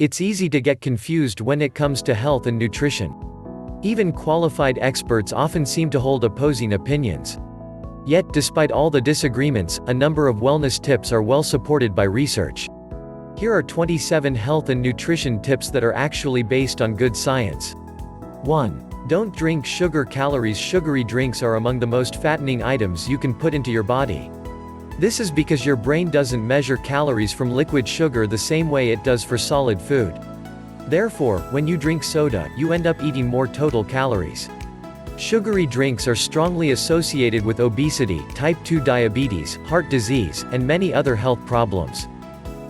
It's easy to get confused when it comes to health and nutrition. Even qualified experts often seem to hold opposing opinions. Yet, despite all the disagreements, a number of wellness tips are well supported by research. Here are 27 health and nutrition tips that are actually based on good science. 1. Don't drink sugar calories. Sugary drinks are among the most fattening items you can put into your body. This is because your brain doesn't measure calories from liquid sugar the same way it does for solid food. Therefore, when you drink soda, you end up eating more total calories. Sugary drinks are strongly associated with obesity, type 2 diabetes, heart disease, and many other health problems.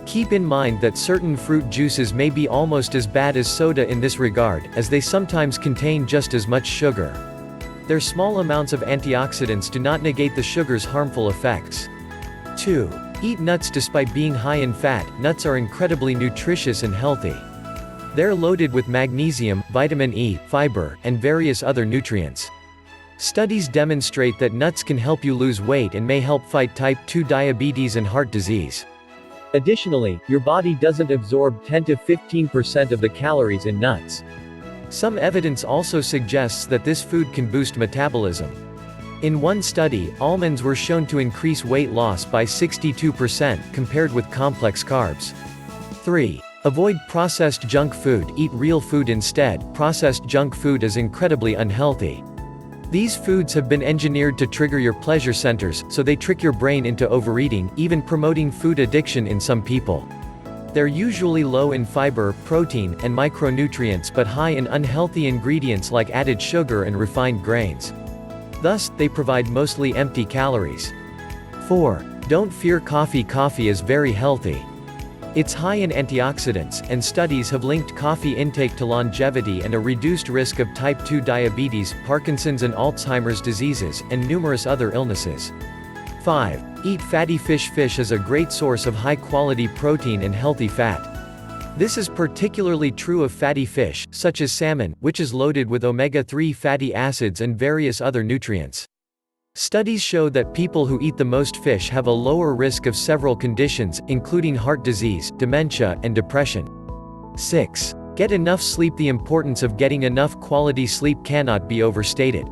Keep in mind that certain fruit juices may be almost as bad as soda in this regard, as they sometimes contain just as much sugar. Their small amounts of antioxidants do not negate the sugar's harmful effects. 2. Eat nuts. Despite being high in fat, nuts are incredibly nutritious and healthy. They're loaded with magnesium, vitamin E, fiber, and various other nutrients. Studies demonstrate that nuts can help you lose weight and may help fight type 2 diabetes and heart disease. Additionally, your body doesn't absorb 10 to 15% of the calories in nuts. Some evidence also suggests that this food can boost metabolism. In one study, almonds were shown to increase weight loss by 62% compared with complex carbs. 3. Avoid processed junk food. Eat real food instead. Processed junk food is incredibly unhealthy. These foods have been engineered to trigger your pleasure centers, so they trick your brain into overeating, even promoting food addiction in some people. They're usually low in fiber, protein, and micronutrients but high in unhealthy ingredients like added sugar and refined grains. Thus, they provide mostly empty calories. 4. Don't fear coffee. Coffee is very healthy. It's high in antioxidants, and studies have linked coffee intake to longevity and a reduced risk of type 2 diabetes, Parkinson's and Alzheimer's diseases, and numerous other illnesses. 5. Eat fatty fish. Fish is a great source of high-quality protein and healthy fat. This is particularly true of fatty fish, such as salmon, which is loaded with omega-3 fatty acids and various other nutrients. Studies show that people who eat the most fish have a lower risk of several conditions, including heart disease, dementia, and depression. 6. Get enough sleep. The importance of getting enough quality sleep cannot be overstated.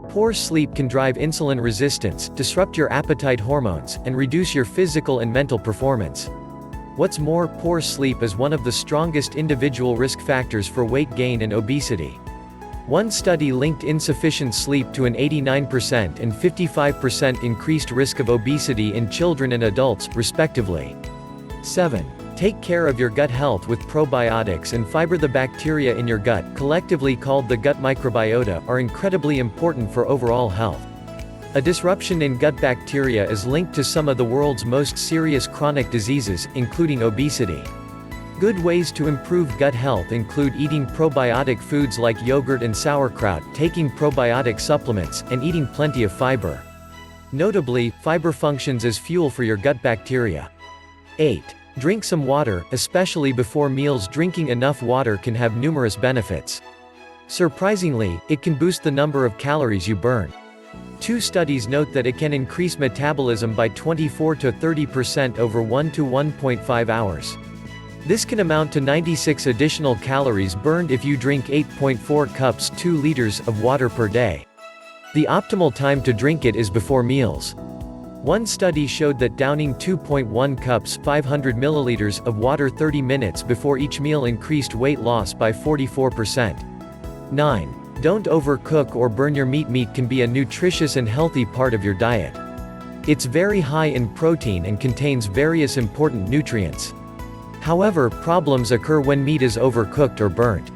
Poor sleep can drive insulin resistance, disrupt your appetite hormones, and reduce your physical and mental performance. What's more, poor sleep is one of the strongest individual risk factors for weight gain and obesity. One study linked insufficient sleep to an 89% and 55% increased risk of obesity in children and adults, respectively. 7. Take care of your gut health with probiotics and fiber. The bacteria in your gut, collectively called the gut microbiota, are incredibly important for overall health. A disruption in gut bacteria is linked to some of the world's most serious chronic diseases, including obesity. Good ways to improve gut health include eating probiotic foods like yogurt and sauerkraut, taking probiotic supplements, and eating plenty of fiber. Notably, fiber functions as fuel for your gut bacteria. 8. Drink some water, especially before meals. Drinking enough water can have numerous benefits. Surprisingly, it can boost the number of calories you burn. 2 studies note that it can increase metabolism by 24 to 30% over 1 to 1.5 hours. This can amount to 96 additional calories burned if you drink 8.4 cups 2 liters of water per day. The optimal time to drink it is before meals. One study showed that downing 2.1 cups 500 milliliters of water 30 minutes before each meal increased weight loss by 44%. 9. Don't overcook or burn your meat. Meat can be a nutritious and healthy part of your diet. It's very high in protein and contains various important nutrients. However, problems occur when meat is overcooked or burnt.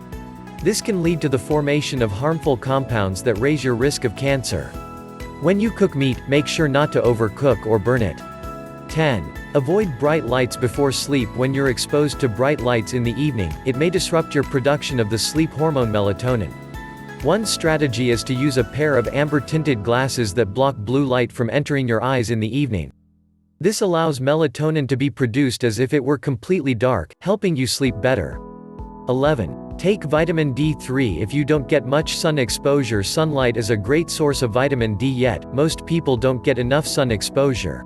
This can lead to the formation of harmful compounds that raise your risk of cancer. When you cook meat, make sure not to overcook or burn it. 10. Avoid bright lights before sleep. When you're exposed to bright lights in the evening, it may disrupt your production of the sleep hormone melatonin. One strategy is to use a pair of amber-tinted glasses that block blue light from entering your eyes in the evening. This allows melatonin to be produced as if it were completely dark, helping you sleep better. 11. Take vitamin D3. If you don't get much sun exposure, sunlight is a great source of vitamin D, yet most people don't get enough sun exposure.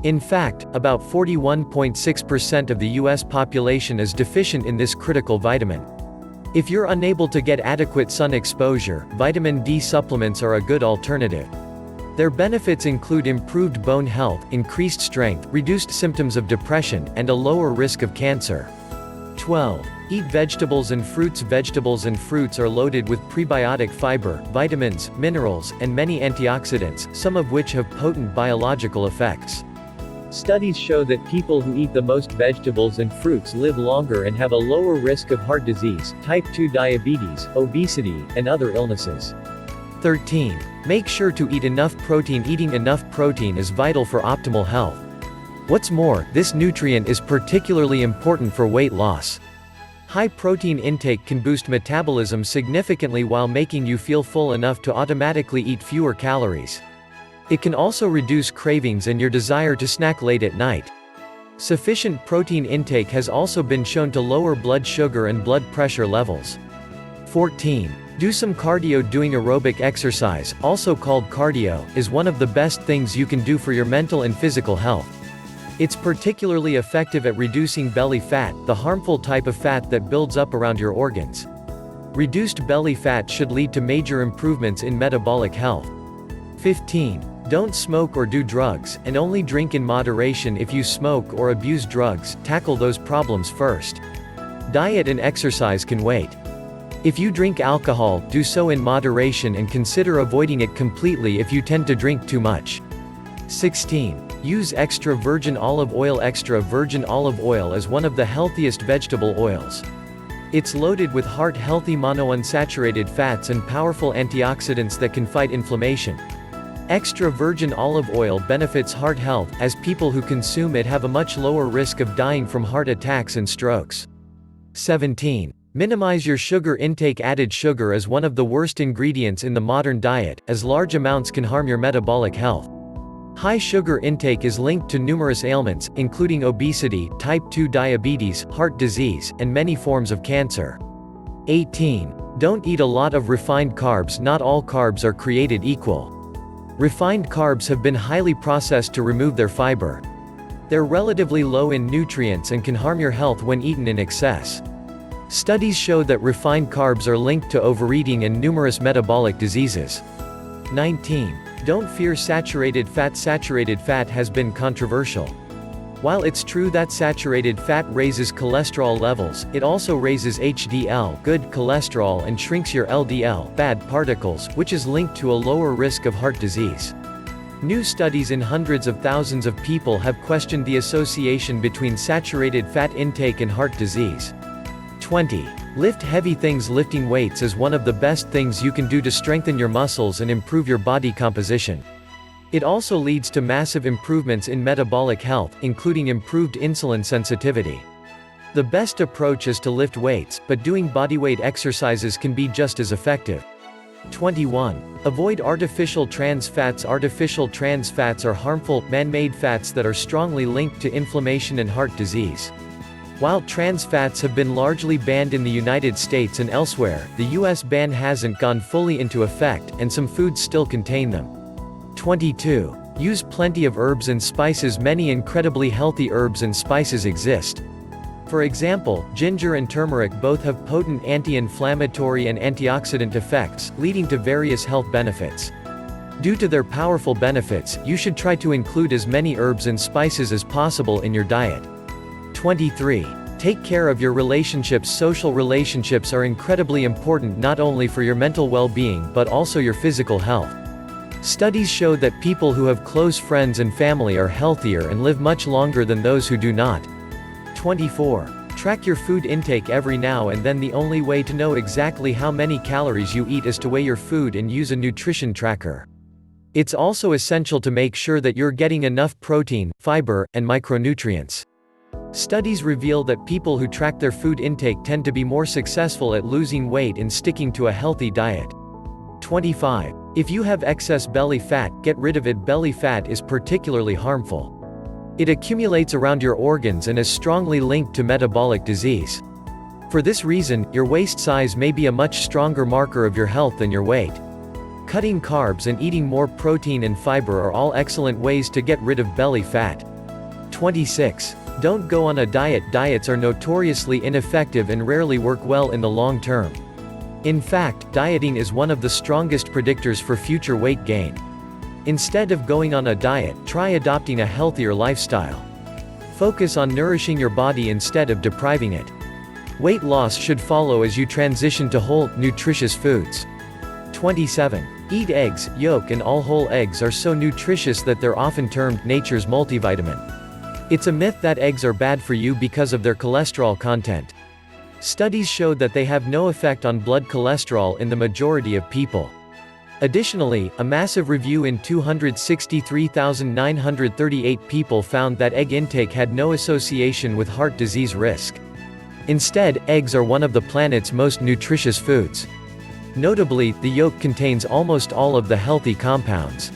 In fact, about 41.6% of the US population is deficient in this critical vitamin. If you're unable to get adequate sun exposure, vitamin D supplements are a good alternative. Their benefits include improved bone health, increased strength, reduced symptoms of depression, and a lower risk of cancer. 12. Eat vegetables and fruits. Vegetables and fruits are loaded with prebiotic fiber, vitamins, minerals, and many antioxidants, some of which have potent biological effects. Studies show that people who eat the most vegetables and fruits live longer and have a lower risk of heart disease, type 2 diabetes, obesity, and other illnesses. 13. Make sure to eat enough protein. Eating enough protein is vital for optimal health. What's more, this nutrient is particularly important for weight loss. High protein intake can boost metabolism significantly while making you feel full enough to automatically eat fewer calories. It can also reduce cravings and your desire to snack late at night. Sufficient protein intake has also been shown to lower blood sugar and blood pressure levels. 14. Do some cardio. Doing aerobic exercise, also called cardio, is one of the best things you can do for your mental and physical health. It's particularly effective at reducing belly fat, the harmful type of fat that builds up around your organs. Reduced belly fat should lead to major improvements in metabolic health. 15. Don't smoke or do drugs, and only drink in moderation. If you smoke or abuse drugs, tackle those problems first. Diet and exercise can wait. If you drink alcohol, do so in moderation and consider avoiding it completely if you tend to drink too much. 16. Use extra virgin olive oil. Extra virgin olive oil is one of the healthiest vegetable oils. It's loaded with heart-healthy monounsaturated fats and powerful antioxidants that can fight inflammation. Extra virgin olive oil benefits heart health, as people who consume it have a much lower risk of dying from heart attacks and strokes. 17. Minimize your sugar intake. Added sugar is one of the worst ingredients in the modern diet, as large amounts can harm your metabolic health. High sugar intake is linked to numerous ailments, including obesity, type 2 diabetes, heart disease, and many forms of cancer. 18. Don't eat a lot of refined carbs. Not all carbs are created equal. Refined carbs have been highly processed to remove their fiber. They're relatively low in nutrients and can harm your health when eaten in excess. Studies show that refined carbs are linked to overeating and numerous metabolic diseases. 19. Don't fear saturated fat. Saturated fat has been controversial. While it's true that saturated fat raises cholesterol levels, it also raises HDL, good cholesterol, and shrinks your LDL, bad particles, which is linked to a lower risk of heart disease. New studies in hundreds of thousands of people have questioned the association between saturated fat intake and heart disease. 20. Lift heavy things. Lifting weights is one of the best things you can do to strengthen your muscles and improve your body composition. It also leads to massive improvements in metabolic health, including improved insulin sensitivity. The best approach is to lift weights, but doing bodyweight exercises can be just as effective. 21. Avoid artificial trans fats. Artificial trans fats are harmful, man-made fats that are strongly linked to inflammation and heart disease. While trans fats have been largely banned in the United States and elsewhere, the US ban hasn't gone fully into effect, and some foods still contain them. 22. Use plenty of herbs and spices. Many incredibly healthy herbs and spices exist. For example, ginger and turmeric both have potent anti-inflammatory and antioxidant effects, leading to various health benefits. Due to their powerful benefits, you should try to include as many herbs and spices as possible in your diet. 23. Take care of your relationships. Social relationships are incredibly important not only for your mental well-being but also your physical health. Studies show that people who have close friends and family are healthier and live much longer than those who do not. 24. Track your food intake every now and then. The only way to know exactly how many calories you eat is to weigh your food and use a nutrition tracker. It's also essential to make sure that you're getting enough protein, fiber, and micronutrients. Studies reveal that people who track their food intake tend to be more successful at losing weight and sticking to a healthy diet. 25. If you have excess belly fat, get rid of it. Belly fat is particularly harmful. It accumulates around your organs and is strongly linked to metabolic disease. For this reason, your waist size may be a much stronger marker of your health than your weight. Cutting carbs and eating more protein and fiber are all excellent ways to get rid of belly fat. 26. Don't go on a diet. Diets are notoriously ineffective and rarely work well in the long term. In fact, dieting is one of the strongest predictors for future weight gain. Instead of going on a diet, try adopting a healthier lifestyle. Focus on nourishing your body instead of depriving it. Weight loss should follow as you transition to whole, nutritious foods. 27. Eat eggs. Yolk and all whole eggs are so nutritious that they're often termed nature's multivitamin. It's a myth that eggs are bad for you because of their cholesterol content. Studies showed that they have no effect on blood cholesterol in the majority of people. Additionally, a massive review in 263,938 people found that egg intake had no association with heart disease risk. Instead, eggs are one of the planet's most nutritious foods. Notably, the yolk contains almost all of the healthy compounds.